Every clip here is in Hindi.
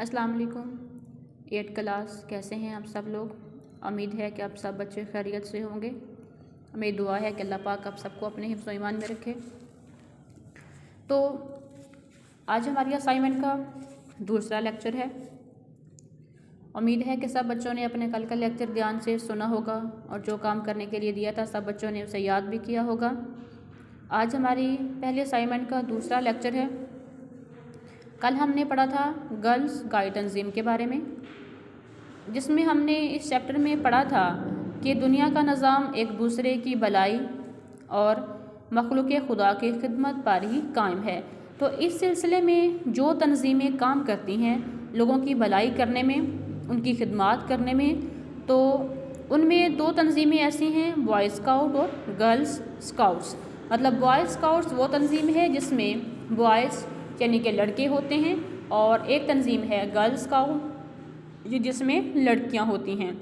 अस्सलाम वालेकुम। 8th क्लास कैसे हैं आप सब लोग। उम्मीद है कि आप सब बच्चे खैरियत से होंगे। मेरी दुआ है कि अल्लाह पाक आप सबको अपने हिफ्ज़ व ईमान में रखे। तो आज हमारी असाइनमेंट का दूसरा लेक्चर है। उम्मीद है कि सब बच्चों ने अपने कल का लेक्चर ध्यान से सुना होगा और जो काम करने के लिए दिया था सब बच्चों ने उसे याद भी किया होगा। आज हमारी पहली असाइनमेंट का दूसरा लेक्चर है। कल हमने पढ़ा था गर्ल्स गाइड तंजीम के बारे में, जिसमें हमने इस चैप्टर में पढ़ा था कि दुनिया का निज़ाम एक दूसरे की भलाई और मखलूक खुदा की खिदमत पर ही कायम है। तो इस सिलसिले में जो तंजीमें काम करती हैं लोगों की भलाई करने में, उनकी खिदमत करने में, तो उनमें दो तंजीमें ऐसी हैं, बॉय स्काउट और गर्ल्स स्काउट्स। मतलब बॉय स्काउट्स वो तंजीम है जिसमें बॉयज़ यानी कि लड़के होते हैं और एक तंजीम है गर्ल स्काउट ये जिसमें लड़कियां होती हैं।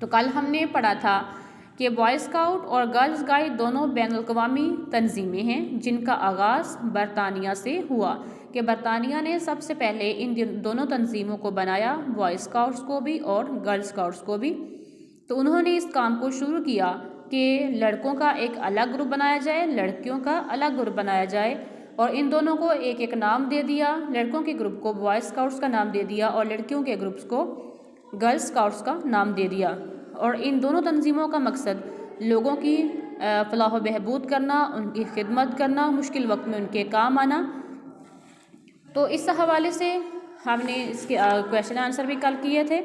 तो कल हमने पढ़ा था कि बॉय स्काउट और गर्ल्स गाइड दोनों बैनुल-अक़वामी तंजीमें हैं जिनका आगाज़ बरतानिया से हुआ कि बरतानिया ने सबसे पहले इन दोनों तंजीमों को बनाया, बॉय स्काउट्स को भी और गर्ल स्काउट्स को भी। तो उन्होंने इस काम को शुरू किया कि लड़कों का एक अलग ग्रुप बनाया जाए, लड़कियों का अलग ग्रुप बनाया जाए और इन दोनों को एक एक नाम दे दिया। लड़कों के ग्रुप को बॉय स्काउट्स का नाम दे दिया और लड़कियों के ग्रुप्स को गर्ल स्काउट्स का नाम दे दिया। और इन दोनों तंजीमों का मकसद लोगों की फलाह बहबूद करना, उनकी खिदमत करना, मुश्किल वक्त में उनके काम आना। तो इस हवाले से हमने इसके क्वेश्चन आंसर भी कल किए थे।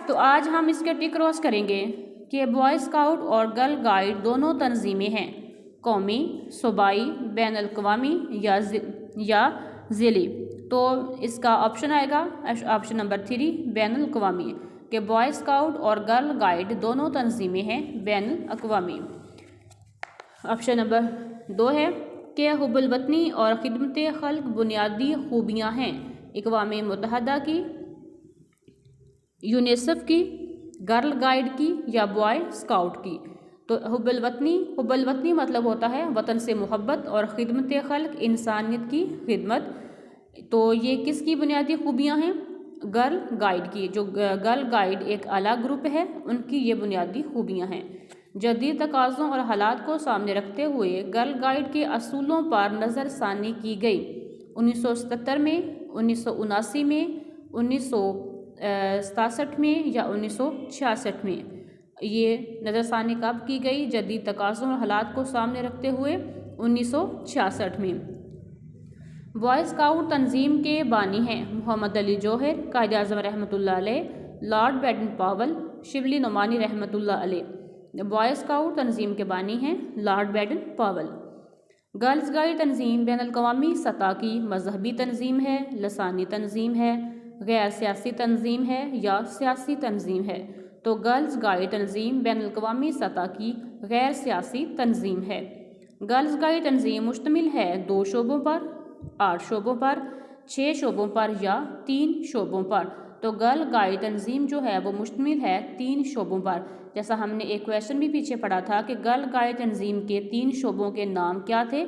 तो आज हम इसके टिक क्रॉस करेंगे कि बॉय स्काउट और गर्ल गाइड दोनों तंजीमें हैं कौमी, सूबाई, बैनुल-अक़वामी या ज़िली। तो इसका ऑप्शन आएगा ऑप्शन नंबर 3 बैनुल-अक़वामी कि बॉय स्काउट और गर्ल गाइड दोनों तंजीमें हैं बैनुल-अक़वामी। ऑप्शन नंबर 2 है कि हुब्बुल वतनी और खिदमत खल्क बुनियादी खूबियाँ हैं अक़वाम मुत्तहदा की, यूनिसेफ की, गर्ल गाइड की या बॉय स्काउट की। तो हुब्बुल वतनी मतलब होता है वतन से मोहब्बत और खिदमत खल्क इंसानियत की खिदमत। तो ये किसकी बुनियादी खूबियाँ हैं? गर्ल गाइड की। जो गर्ल गाइड एक अलग ग्रुप है उनकी ये बुनियादी खूबियाँ हैं। जदीद तकाज़ों और हालात को सामने रखते हुए गर्ल गाइड के असूलों पर नज़रसानी की गई। 1977 में, 1979 में, 1967 में या 1966 में ये नज़रसानी कब की गई? जदीद तकाज़ों और हालात को सामने रखते हुए 1966 में। बॉय स्काउट तंजीम के बानी हैं मोहम्मद अली जौहर, कायद आज़म रहमतुल्लाह अलैह, लॉर्ड बैडन पावल, शिबली नोमानी रहमतुल्लाह अलैह। बॉय स्काउट तंजीम के बानी हैं लॉर्ड बैडन पावल। गर्ल्स गाइड तंजीम बैनुल-अक़वामी सतह की मजहबी तंजीम है, लसानी तंजीम है, गैर सियासी तंजीम है या सियासी तंजीम है। तो गर्ल्स गाइड तंजीम बैनुल-अक़वामी सतह की गैर सियासी तंजीम है। गर्ल्स गाइड तंजीम मुश्तमिल है 2 शोबों पर, 8 शोबों पर, 6 शोबों पर या 3 शोबों पर। तो गर्ल गाइड तंजीम जो है वो मुश्तमिल है 3 शोबों पर। जैसा हमने एक क्वेश्चन भी पीछे पढ़ा था कि गर्ल गाइड तंजीम के 3 शोबों के नाम क्या थे।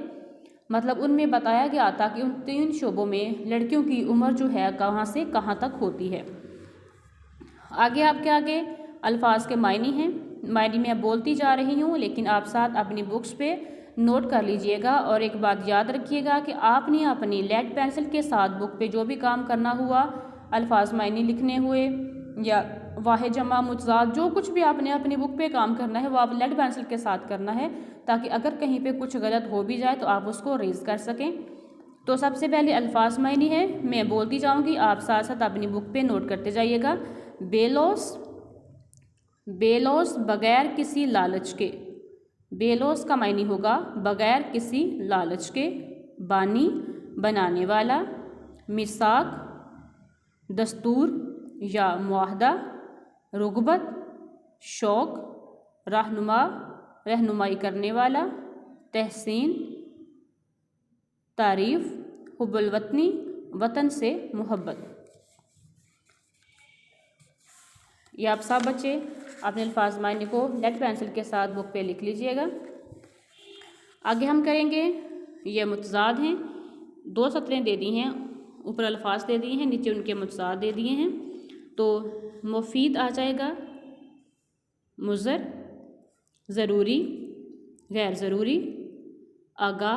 मतलब उनमें बताया गया था कि उन 3 शोबों में लड़कियों की उम्र जो है कहाँ से कहाँ तक होती है। आगे आपके आगे अल्फाज के मायने हैं। मायने मैं बोलती जा रही हूँ लेकिन आप साथ अपनी बुक्स पे नोट कर लीजिएगा। और एक बात याद रखिएगा कि आपने अपनी लेड पेंसिल के साथ बुक पे जो भी काम करना हुआ, अल्फाज मायने लिखने हुए या वाहिद जमा मुतज़ाद, जो कुछ भी आपने अपनी बुक पे काम करना है वो आप लेड पेंसिल के साथ करना है, ताकि अगर कहीं पे कुछ गलत हो भी जाए तो आप उसको रेज़ कर सकें। तो सबसे पहले अल्फाज मायने है, मैं बोलती जाऊँगी, आप साथ साथ अपनी बुक पे नोट करते जाइएगा। बेलौस बगैर किसी लालच के। बेलौस का मायने होगा बगैर किसी लालच के। बानी बनाने वाला, मिसाक दस्तूर या मुआहदा, रुग़बत शौक़, रहनुमाई करने वाला, तहसीन तारीफ़, हुब्बुल वतनी वतन से मोहब्बत। ये आप सब बच्चे अपने अल्फाज मायने को लेड पेंसिल के साथ बुक पे लिख लीजिएगा। आगे हम करेंगे, ये मुतज़ाद हैं, 2 सतरें दे दी हैं ऊपर अल्फाज दे दिए हैं, नीचे उनके मुतसाद दे दिए हैं। तो मुफीद आ जाएगा, मुज़र, ज़रूरी, गैर ज़रूरी, आगा,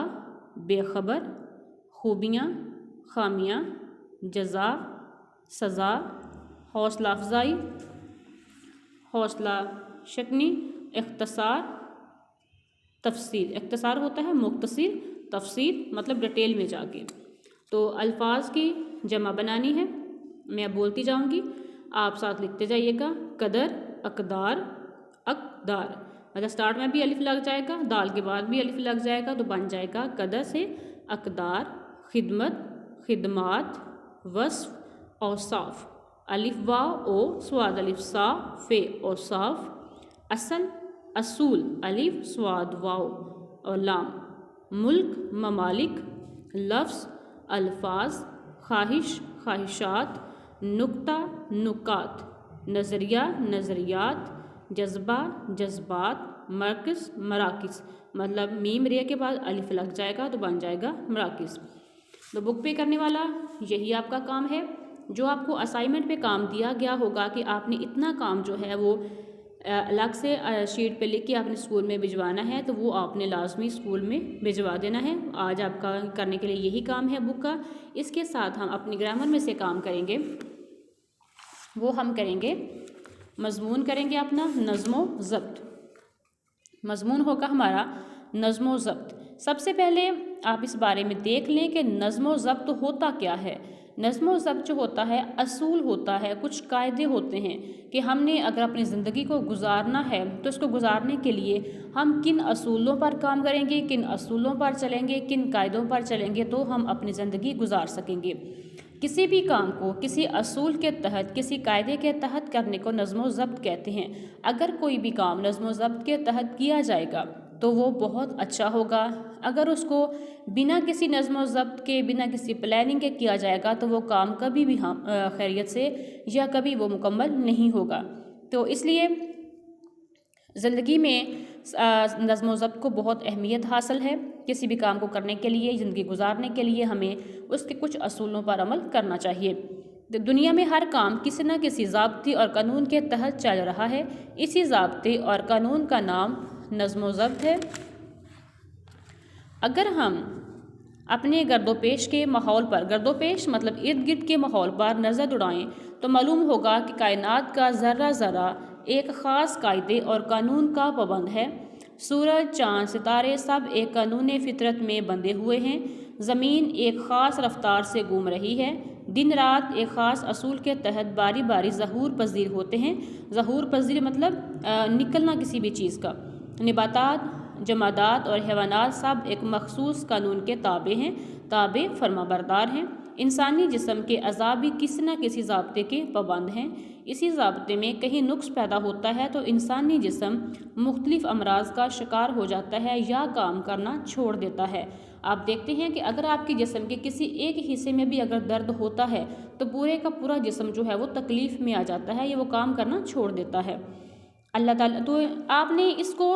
बेखबर, खूबियाँ, खामियाँ, जज़ा, सज़ा, हौसला अफजाई, हौसला शक्नी, इख्तसार, तफसीर। इख्तसार होता है मुख्तसर, तफसीर मतलब डिटेल में जाके। तो अल्फाज की जमा बनानी है, मैं बोलती जाऊंगी, आप साथ लिखते जाइएगा। कदर, अकदार, अकदार, मतलब स्टार्ट में भी अलिफ लग जाएगा, दाल के बाद भी अलिफ लग जाएगा, तो बन जाएगा कदर से अकदार, खिदमत, खिदमात, वस्फ, औसाफ, अलिफ वाव ओ स्वाद अलिफ सा फे औसाफ, असल, असूल, अलिफ स्वाद वाव और लाम, मुल्क, ममालिक, लफ्ज़, अल्फाज, ख्वाहिश, ख्वाहिशात, नुक्ता, नुकात, नज़रिया, नज़रियात, जज्बा, जज्बात, मरकज़, मराकिज़, मतलब मीम रे के बाद अलिफ लग जाएगा तो बन जाएगा मराकिज़। तो बुक पे करने वाला यही आपका काम है। जो आपको असाइनमेंट पे काम दिया गया होगा कि आपने इतना काम जो है वो अलग से शीट पे लिख के आपने स्कूल में भिजवाना है, तो वो आपने लाजमी स्कूल में भिजवा देना है। आज आपका करने के लिए यही काम है बुक का। इसके साथ हम अपनी ग्रामर में से काम करेंगे, वो हम करेंगे मज़मून करेंगे अपना नज़्मो ज़ब्त। मज़मून होगा हमारा नज़्मो ज़ब्त। सबसे पहले आप इस बारे में देख लें कि नज़्मो ज़ब्त होता क्या है। नज़्मो ज़ब्त जो होता है असूल होता है, कुछ कायदे होते हैं कि हमने अगर अपनी ज़िंदगी को गुजारना है तो इसको गुजारने के लिए हम किन असूलों पर काम करेंगे, किन असूलों पर चलेंगे, किन कायदों पर चलेंगे तो हम अपनी ज़िंदगी गुजार सकेंगे। किसी भी काम को किसी असूल के तहत, किसी कायदे के तहत करने को नज़्मो ज़ब्त कहते हैं। अगर कोई भी काम नज़्मो ज़ब्त के तहत किया जाएगा तो वो बहुत अच्छा होगा। अगर उसको बिना किसी नज़्मो ज़ब्त के, बिना किसी प्लानिंग के किया जाएगा तो वो काम कभी भी खैरियत से या कभी वो मुकम्मल नहीं होगा। तो इसलिए ज़िंदगी में नज़्मो ज़ब्त को बहुत अहमियत हासिल है। किसी भी काम को करने के लिए, ज़िंदगी गुजारने के लिए हमें उसके कुछ असूलों पर अमल करना चाहिए। तो दुनिया में हर काम किसी न किसी ज़ाब्ते और कानून के तहत चल रहा है। इसी ज़ाब्ते और कानून का नाम नज़्मो ज़ब्त है। अगर हम अपने गर्दोपेश के माहौल पर, गर्दोपेश मतलब इर्द गिर्द के माहौल पर नज़र दौड़ाएं तो मालूम होगा कि कायनात का ज़र्रा ज़रा एक ख़ास कायदे और कानून का पाबंद है। सूरज, चाँद, सितारे सब एक कानून फितरत में बंधे हुए हैं। ज़मीन एक ख़ास रफ्तार से घूम रही है। दिन रात एक ख़ास असूल के तहत बारी बारी ज़हूर पज़ीर होते हैं। ज़हूर पज़ीर मतलब निकलना किसी भी चीज़ का। नबातात, जमादात और हैवानात सब एक मखसूस कानून के ताबे हैं, ताबे फरमाबरदार हैं। इंसानी जिस्म के अज़ा भी किसी न किसी ज़ाब्ते के पाबंद हैं। इसी ज़ाब्ते में कहीं नुक्स पैदा होता है तो इंसानी जिस्म मुख्तलिफ अमराज का शिकार हो जाता है या काम करना छोड़ देता है। आप देखते हैं कि अगर आपके जिस्म के किसी एक हिस्से में भी अगर दर्द होता है तो पूरे का पूरा जिस्म जो है वो तकलीफ़ में आ जाता है या वो काम करना छोड़ देता है। अल्लाह ताला, तो आपने इसको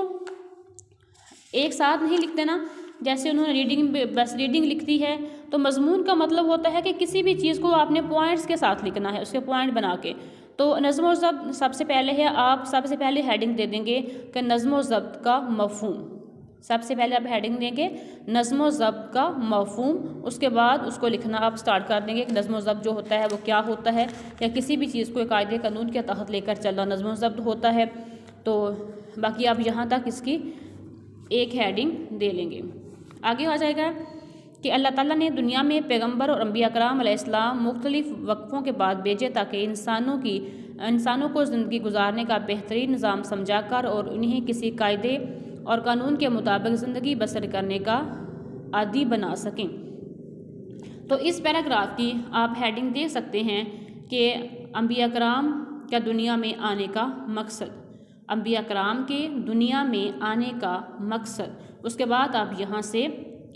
एक साथ नहीं लिख देना। जैसे उन्होंने रीडिंग, बस रीडिंग लिख दी है तो मज़मून का मतलब होता है कि किसी भी चीज़ को आपने पॉइंट्स के साथ लिखना है, उसके पॉइंट बना के। तो नज़्मो ज़ब्त सबसे पहले है, आप सबसे पहले हेडिंग दे देंगे कि नज़्मो ज़ब्त का मफ़हूम। सबसे पहले आप हेडिंग देंगे नज़्मो ज़ब्त का मफ़हूम। उसके बाद उसको लिखना आप स्टार्ट कर देंगे कि नज़्मो ज़ब्त जो होता है वो क्या होता है, या किसी भी चीज़ को कायदे कानून के तहत लेकर चलना नज़्मो ज़ब्त होता है। तो बाकी आप यहाँ तक इसकी एक हेडिंग दे लेंगे। आगे आ जाएगा कि अल्लाह ताला ने दुनिया में पैगंबर और अंबिया कराम अलैहिस्सलाम मुख्तलिफ वक्फ़ों के बाद भेजे ताकि इंसानों को ज़िंदगी गुजारने का बेहतरीन निज़ाम समझा कर और उन्हें किसी कायदे और कानून के मुताबिक ज़िंदगी बसर करने का आदी बना सकें। तो इस पैराग्राफ की आप हेडिंग दे सकते हैं कि अंबिया कराम का दुनिया में आने का मकसद, अंबिया कराम के दुनिया में आने का मकसद। उसके बाद आप यहाँ से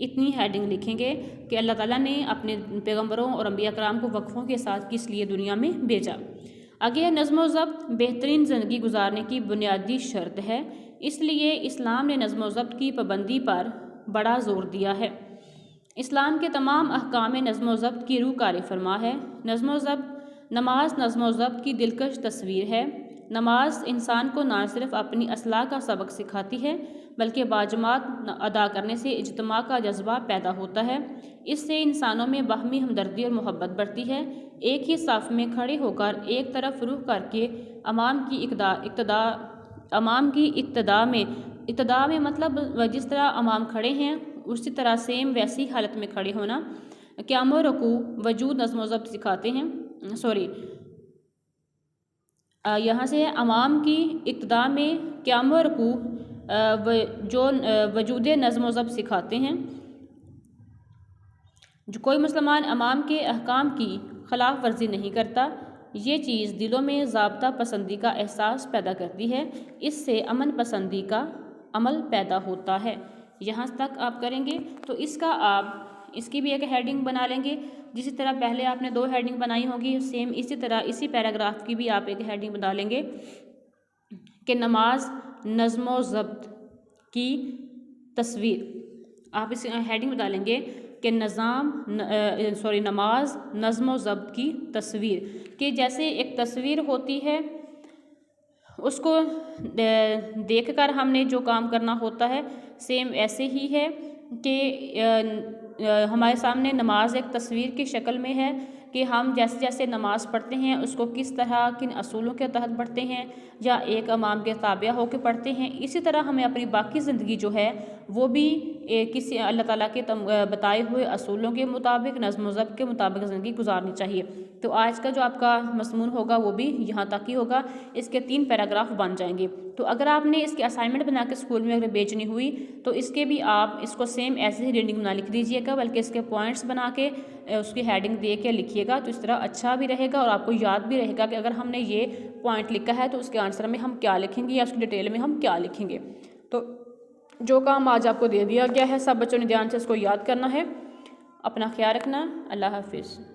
इतनी हेडिंग लिखेंगे कि अल्लाह ताला ने अपने पैगंबरों और अंबिया कराम को वक्फ़ों के साथ किस लिए दुनिया में भेजा। आगे नज़्मो ज़ब्त बेहतरीन ज़िंदगी गुजारने की बुनियादी शर्त है, इसलिए इस्लाम ने नज़्मो ज़ब्त की पाबंदी पर बड़ा ज़ोर दिया है। इस्लाम के तमाम अहकाम नज़्म व ज़ब्त की रूह कार फरमा है। नज़्म व ज़ब्त नमाज नज़्म व ज़ब्त की दिलकश तस्वीर है। नमाज इंसान को न सिर्फ अपनी असलाह का सबक सिखाती है बल्कि बाजमात अदा करने से इज्तिमा का जज्बा पैदा होता है। इससे इंसानों में बाहमी हमदर्दी और मोहब्बत बढ़ती है। एक ही साफ में खड़े होकर एक तरफ रुख करके अमाम की इक्तदा में मतलब जिस तरह अमाम खड़े हैं उसी तरह सेम वैसी हालत में खड़े होना। क़याम और रुकू वजूद नज़्म व ज़ब्त सिखाते हैं। यहाँ से अमाम की इक्तदा में क़याम और रुकू जो वजूद नज़्म व ज़ब्त सिखाते हैं। जो कोई मुसलमान अमाम के अहकाम की खिलाफ वर्जी नहीं करता, ये चीज़ दिलों में ज़ाब्ता पसंदी का एहसास पैदा करती है। इससे अमन पसंदी का अमल पैदा होता है। यहाँ तक आप करेंगे तो इसकी भी एक हेडिंग बना लेंगे। जिस तरह पहले आपने 2 हेडिंग बनाई होगी, सेम इसी तरह इसी पैराग्राफ की भी आप एक हेडिंग बना लेंगे कि नमाज नज़्म व ज़ब्त की तस्वीर। आप इस हेडिंग बता लेंगे कि नमाज नज़्म व ज़ब्त की तस्वीर, कि जैसे एक तस्वीर होती है उसको देखकर हमने जो काम करना होता है, सेम ऐसे ही है कि हमारे सामने नमाज एक तस्वीर की शक्ल में है कि हम जैसे जैसे नमाज़ पढ़ते हैं उसको किस तरह किन असूलों के तहत पढ़ते हैं या एक इमाम के ताबिया होकर पढ़ते हैं। इसी तरह हमें अपनी बाकी ज़िंदगी जो है वो भी किसी अल्लाह ताला के बताए हुए असूलों के मुताबिक नज़्म व ज़ब्त के मुताबिक ज़िंदगी गुजारनी चाहिए। तो आज का जो आपका मज़मून होगा वो भी यहाँ तक ही होगा। इसके 3 पैराग्राफ बन जाएंगे। तो अगर आपने इसकी असाइनमेंट बना के स्कूल में अगर भेजनी हुई तो इसके भी आप इसको सेम ऐसे ही रीडिंग बना लिख दीजिएगा, बल्कि इसके पॉइंट्स बना के उसकी हेडिंग दे के लिखिएगा। तो इस तरह अच्छा भी रहेगा और आपको याद भी रहेगा कि अगर हमने ये पॉइंट लिखा है तो उसके आंसर में हम क्या लिखेंगे या उसकी डिटेल में हम क्या लिखेंगे। तो जो काम आज आपको दे दिया गया है सब बच्चों ने ध्यान से इसको याद करना है। अपना ख्याल रखना। अल्लाह हाफिज़।